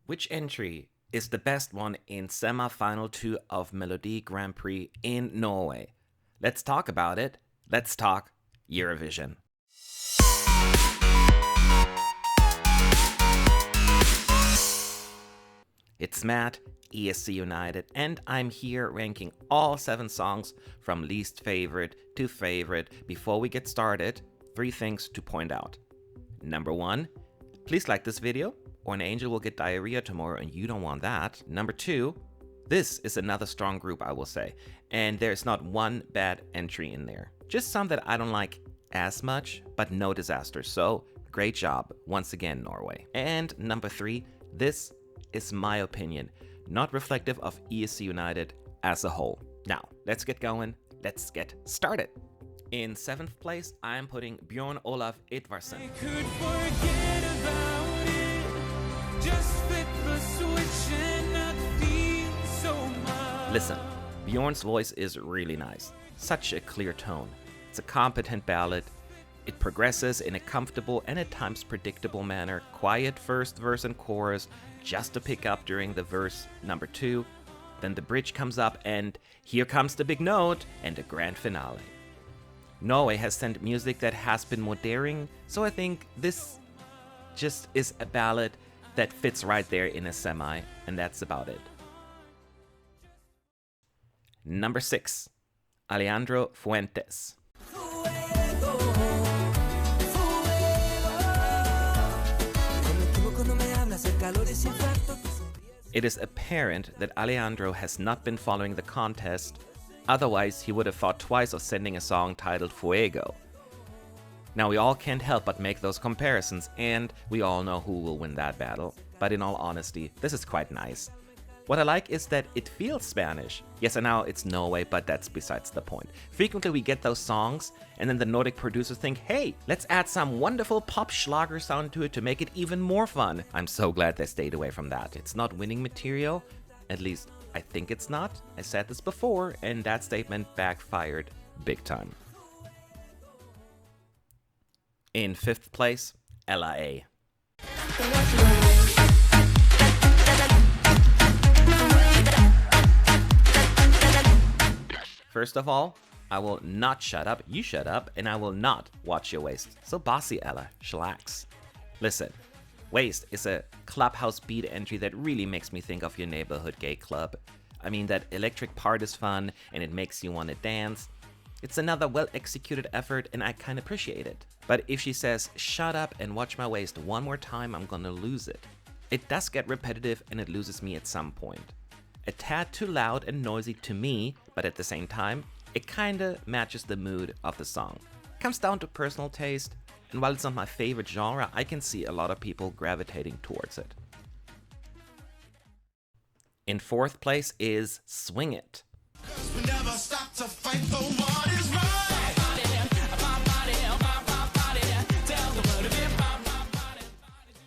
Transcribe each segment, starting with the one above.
Which entry is the best one in semi-final 2 of Melodi Grand Prix in Norway? Let's talk about it. Let's talk Eurovision. It's Matt, ESC United, and I'm here ranking all 7 songs from least favorite to favorite. Before we get started, 3 things to point out. Number 1, please like this video, or an angel will get diarrhea tomorrow and you don't want that. Number 2, this is another strong group, I will say, and there's not one bad entry in there. Just some that I don't like as much, but no disasters. So, great job, once again, Norway. And number 3, this is my opinion, not reflective of ESC United as a whole. Now, let's get going, let's get started. In 7th place, I am putting Bjorn Olaf Edvardsen. I could forget about it, just flip the switch and not feel so much. Listen, Bjorn's voice is really nice, such a clear tone. It's a competent ballad. It progresses in a comfortable and at times predictable manner. Quiet first verse and chorus, just to pick up during the verse number 2. Then the bridge comes up and here comes the big note and the grand finale. Norway has sent music that has been more daring, so I think this just is a ballad that fits right there in a semi, and that's about it. Number 6, Alejandro Fuentes. It is apparent that Alejandro has not been following the contest, otherwise he would have thought twice of sending a song titled Fuego. Now we all can't help but make those comparisons, and we all know who will win that battle, but in all honesty, this is quite nice. What I like is that it feels Spanish. Yes, I know it's Norway, but that's besides the point. Frequently we get those songs, and then the Nordic producers think, hey, let's add some wonderful pop schlager sound to it to make it even more fun. I'm so glad they stayed away from that. It's not winning material, at least I think it's not. I said this before, and that statement backfired big time. In 5th place, LA. First of all, I will not shut up, you shut up, and I will not watch your waist. So bossy, Ella, chillax. Listen, Waste is a clubhouse beat entry that really makes me think of your neighborhood gay club. I mean, that electric part is fun and it makes you want to dance. It's another well-executed effort and I kind of appreciate it. But if she says, shut up and watch my waist one more time, I'm gonna lose it. It does get repetitive and it loses me at some point. A tad too loud and noisy to me, but at the same time, it kinda matches the mood of the song. Comes down to personal taste, and while it's not my favorite genre, I can see a lot of people gravitating towards it. In 4th place is Swing It. We never stop to fight for what is right.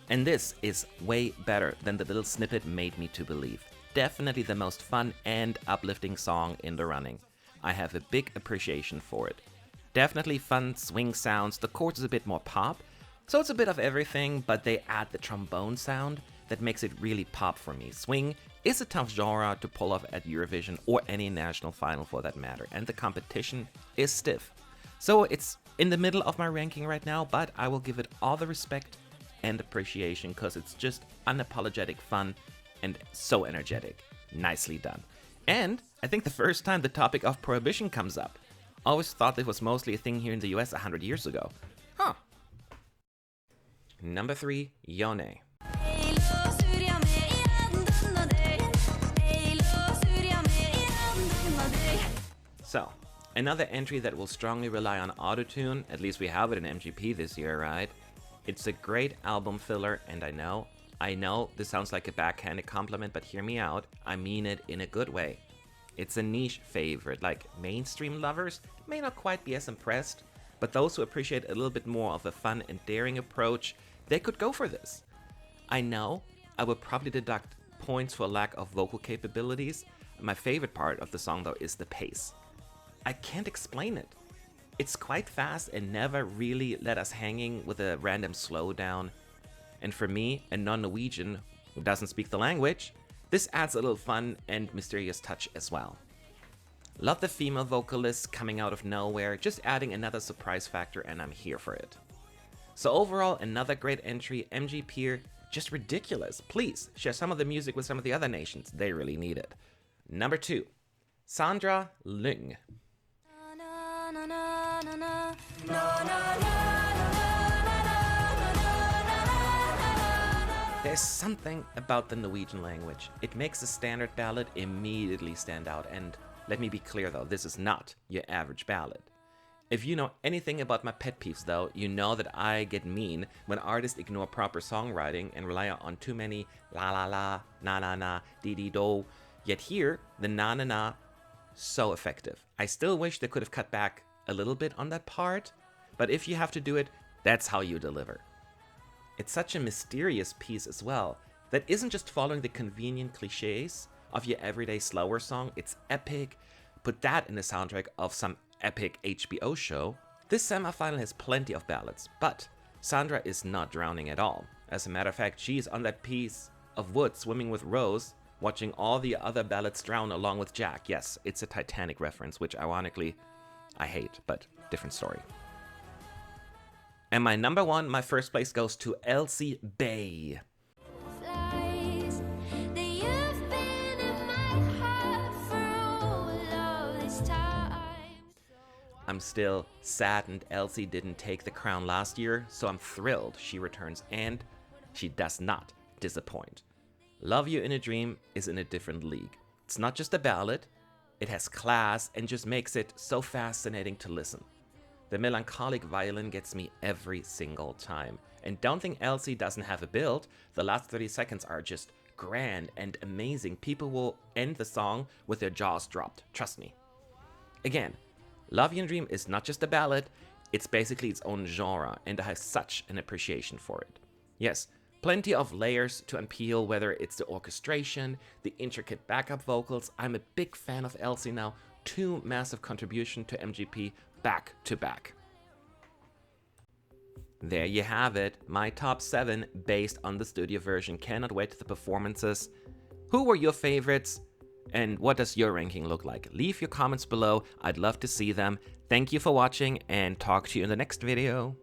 And this is way better than the little snippet made me to believe. Definitely the most fun and uplifting song in the running. I have a big appreciation for it. Definitely fun swing sounds, the chorus is a bit more pop, so it's a bit of everything, but they add the trombone sound that makes it really pop for me. Swing is a tough genre to pull off at Eurovision or any national final for that matter, and the competition is stiff. So it's in the middle of my ranking right now, but I will give it all the respect and appreciation because it's just unapologetic fun and so energetic. Nicely done. And I think the first time the topic of prohibition comes up. Always thought it was mostly a thing here in the US 100 years ago. Huh. Number 3, Jone. So, another entry that will strongly rely on autotune, at least we have it in MGP this year, right? It's a great album filler, and I know this sounds like a backhanded compliment, but hear me out, I mean it in a good way. It's a niche favorite, like mainstream lovers may not quite be as impressed, but those who appreciate a little bit more of a fun and daring approach, they could go for this. I know I would probably deduct points for lack of vocal capabilities. My favorite part of the song though is the pace. I can't explain it. It's quite fast and never really let us hanging with a random slowdown. And for me, a non-Norwegian who doesn't speak the language. This adds a little fun and mysterious touch as well. Love the female vocalist coming out of nowhere, just adding another surprise factor, and I'm here for it. So overall, another great entry. MGP, just ridiculous. Please share some of the music with some of the other nations. They really need it. Number 2, Sandra Lyng. There's something about the Norwegian language. It makes a standard ballad immediately stand out, and let me be clear though, this is not your average ballad. If you know anything about my pet peeves though, you know that I get mean when artists ignore proper songwriting and rely on too many la la la, na na na, dee dee do. Yet here, the na na na, so effective. I still wish they could have cut back a little bit on that part, but if you have to do it, that's how you deliver. It's such a mysterious piece as well, that isn't just following the convenient cliches of your everyday slower song, it's epic. Put that in the soundtrack of some epic HBO show. This semifinal has plenty of ballads, but Sandra is not drowning at all. As a matter of fact, she's on that piece of wood swimming with Rose, watching all the other ballads drown along with Jack. Yes, it's a Titanic reference, which ironically I hate, but different story. And my number 1, my first place goes to Elsie Bay. I'm still saddened Elsie didn't take the crown last year, so I'm thrilled she returns, and she does not disappoint. Love You in a Dream is in a different league. It's not just a ballad, it has class and just makes it so fascinating to listen. The melancholic violin gets me every single time. And don't think Elsie doesn't have a build, the last 30 seconds are just grand and amazing. People will end the song with their jaws dropped, trust me. Again, Love You in a Dream is not just a ballad, it's basically its own genre, and I have such an appreciation for it. Yes, plenty of layers to unpeel, whether it's the orchestration, the intricate backup vocals. I'm a big fan of Elsie now. 2 massive contributions to MGP back to back. There you have it, my top 7 based on the studio version. Cannot wait to the performances. Who were your favorites? And what does your ranking look like? Leave your comments below, I'd love to see them. Thank you for watching, and talk to you in the next video.